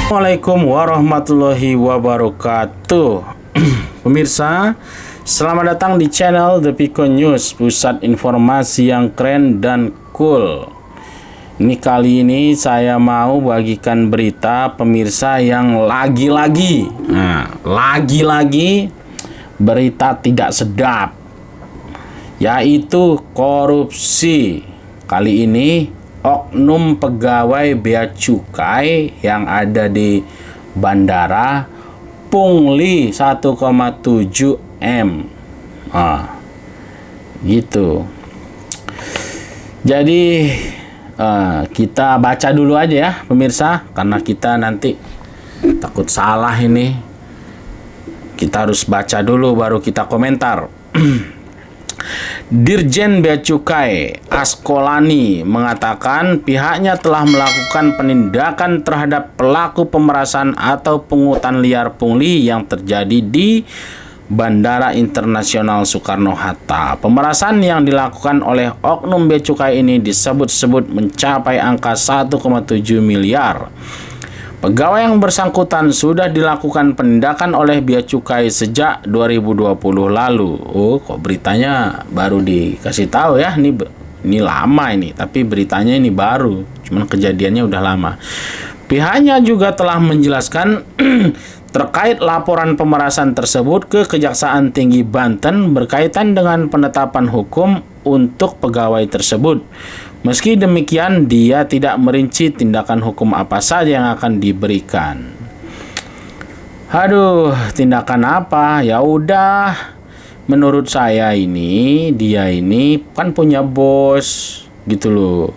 Assalamualaikum warahmatullahi wabarakatuh. Pemirsa, selamat datang di channel The Pico News, pusat informasi yang keren dan cool. Kali ini saya mau bagikan berita pemirsa yang lagi-lagi berita tidak sedap, yaitu korupsi. Kali ini oknum pegawai bea cukai yang ada di bandara pungli 1,7 M. Gitu. Jadi kita baca dulu aja ya pemirsa, karena kita nanti takut salah ini. Kita harus baca dulu baru kita komentar. Dirjen Bea Cukai Askolani mengatakan pihaknya telah melakukan penindakan terhadap pelaku pemerasan atau pungutan liar pungli yang terjadi di Bandara Internasional Soekarno-Hatta. Pemerasan yang dilakukan oleh oknum bea cukai ini disebut-sebut mencapai angka 1,7 miliar. Pegawai yang bersangkutan sudah dilakukan penindakan oleh Bea Cukai sejak 2020 lalu. Kok beritanya baru dikasih tahu ya? Ini lama ini, tapi beritanya ini baru. Cuman kejadiannya udah lama. Pihaknya juga telah menjelaskan terkait laporan pemerasan tersebut ke Kejaksaan Tinggi Banten berkaitan dengan penetapan hukum untuk pegawai tersebut. Meski demikian, dia tidak merinci tindakan hukum apa saja yang akan diberikan. Tindakan apa? Ya udah, menurut saya dia ini kan punya bos, gitu loh.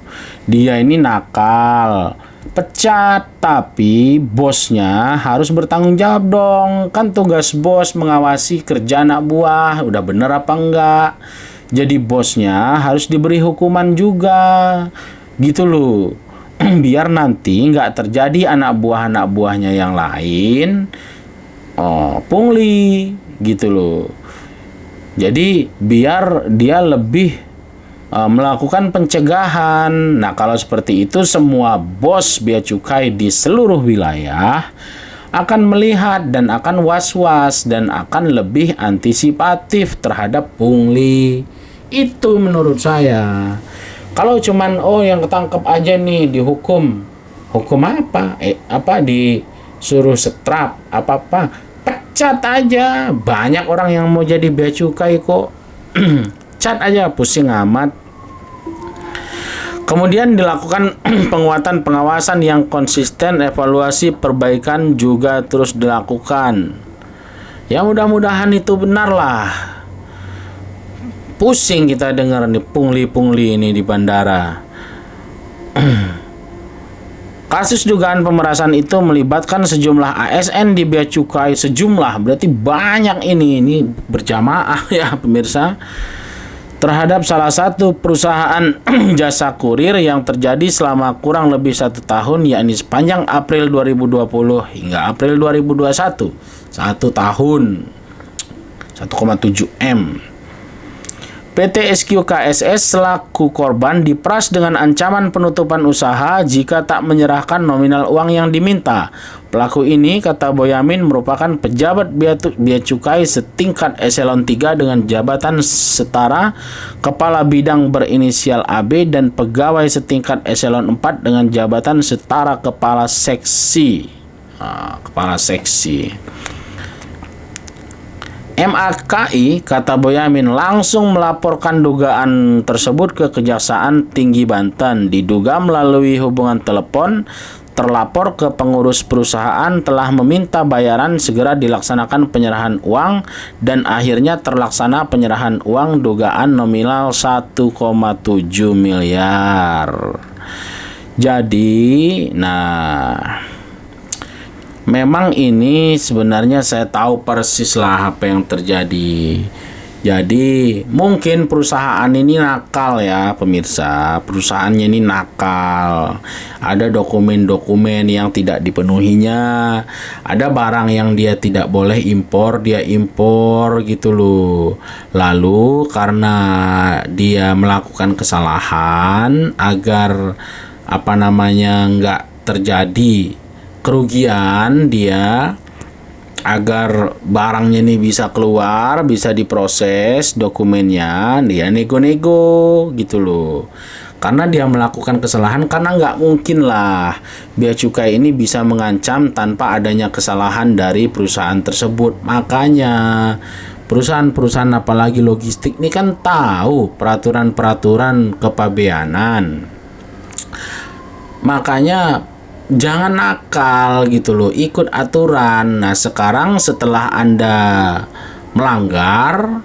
Dia ini nakal, pecat, tapi bosnya harus bertanggung jawab dong. Kan tugas bos mengawasi kerja anak buah, udah bener apa enggak. Jadi bosnya harus diberi hukuman juga, gitu loh. Biar nanti nggak terjadi anak buahnya yang lain pungli, gitu loh. Jadi biar dia lebih melakukan pencegahan. Nah, kalau seperti itu semua bos bea cukai di seluruh wilayah akan melihat dan akan was-was dan akan lebih antisipatif terhadap pungli. Itu menurut saya. Kalau cuman yang ketangkep aja nih dihukum. Hukum apa? Disuruh setrap apa-apa. Pecat aja. Banyak orang yang mau jadi bea cukai kok. Cat aja, pusing amat. Kemudian dilakukan penguatan pengawasan yang konsisten, evaluasi perbaikan juga terus dilakukan. Ya mudah-mudahan itu benar lah. Pusing kita dengar nih pungli-pungli ini di bandara. Kasus dugaan pemerasan itu melibatkan sejumlah ASN di bea cukai, berarti banyak ini berjamaah ya pemirsa, terhadap salah satu perusahaan jasa kurir yang terjadi selama kurang lebih 1 tahun, yakni sepanjang April 2020 hingga April 2021. 1 tahun, 1,7 M. PT SQKSS selaku korban diperas dengan ancaman penutupan usaha jika tak menyerahkan nominal uang yang diminta. Pelaku ini, kata Boyamin, merupakan pejabat bea cukai setingkat eselon 3 dengan jabatan setara, kepala bidang berinisial AB, dan pegawai setingkat eselon 4 dengan jabatan setara kepala seksi. MAKI, kata Boyamin, langsung melaporkan dugaan tersebut ke Kejaksaan Tinggi Banten. Diduga melalui hubungan telepon, terlapor ke pengurus perusahaan telah meminta bayaran segera dilaksanakan penyerahan uang, dan akhirnya terlaksana penyerahan uang dugaan nominal 1,7 miliar. Jadi, memang ini sebenarnya saya tahu persis lah apa yang terjadi. Jadi mungkin perusahaan ini nakal ya pemirsa. Perusahaannya ini nakal. Ada dokumen-dokumen yang tidak dipenuhinya. Ada barang yang dia tidak boleh impor, dia impor gitu loh. Lalu karena dia melakukan kesalahan agar nggak terjadi kerugian dia, agar barangnya ini bisa keluar, bisa diproses dokumennya, dia nego-nego gitu loh. Karena dia melakukan kesalahan, karena nggak mungkin lah bea cukai ini bisa mengancam tanpa adanya kesalahan dari perusahaan tersebut. Makanya perusahaan-perusahaan apalagi logistik ini kan tahu peraturan-peraturan kepabeanan. Makanya jangan nakal gitu loh, ikut aturan. Nah sekarang setelah Anda melanggar,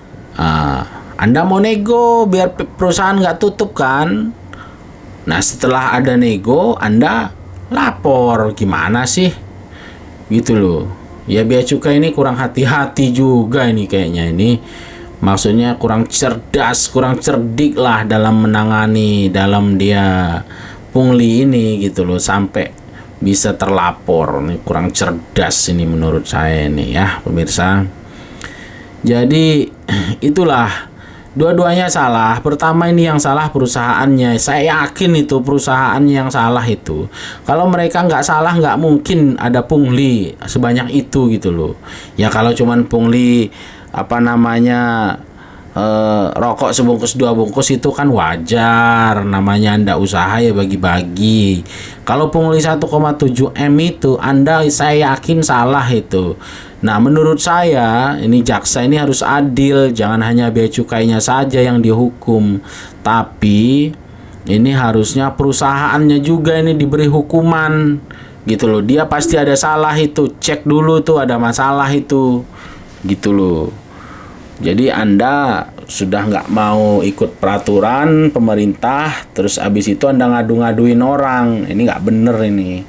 Anda mau nego biar perusahaan nggak tutup kan. Nah setelah ada nego, Anda lapor. Gimana sih gitu loh. Ya bea cukai ini kurang hati-hati juga ini kayaknya. Ini maksudnya kurang cerdas, kurang cerdik lah dalam menangani, dalam dia pungli ini gitu loh, sampai bisa terlapor. Ini kurang cerdas ini menurut saya ini ya pemirsa. Jadi itulah, dua-duanya salah. Pertama ini yang salah perusahaannya. Saya yakin itu perusahaan yang salah itu. Kalau mereka nggak salah nggak mungkin ada pungli sebanyak itu gitu loh. Ya kalau cuman pungli rokok sebungkus 2 bungkus itu kan wajar, namanya Anda usaha ya bagi-bagi. Kalau pungli 1,7 M itu saya yakin salah itu. Nah menurut saya ini jaksa ini harus adil, jangan hanya bea cukainya saja yang dihukum, tapi ini harusnya perusahaannya juga ini diberi hukuman gitu loh. Dia pasti ada salah itu, cek dulu tuh ada masalah itu gitu loh. Jadi Anda sudah nggak mau ikut peraturan pemerintah, terus abis itu Anda ngadu-ngaduin orang, ini nggak bener ini.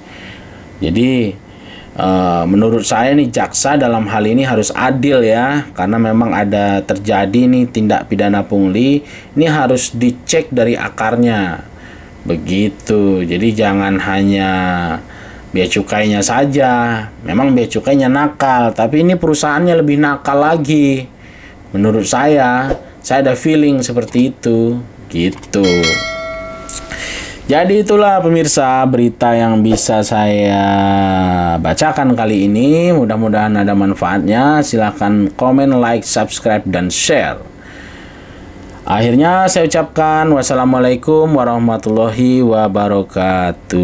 Jadi menurut saya nih jaksa dalam hal ini harus adil ya, karena memang ada terjadi nih tindak pidana pungli, ini harus dicek dari akarnya, begitu. Jadi jangan hanya bea cukainya saja, memang bea cukainya nakal, tapi ini perusahaannya lebih nakal lagi. Menurut saya ada feeling seperti itu gitu. Jadi itulah pemirsa berita yang bisa saya bacakan kali ini. Mudah-mudahan ada manfaatnya. Silahkan komen, like, subscribe, dan share. Akhirnya saya ucapkan wassalamualaikum warahmatullahi wabarakatuh.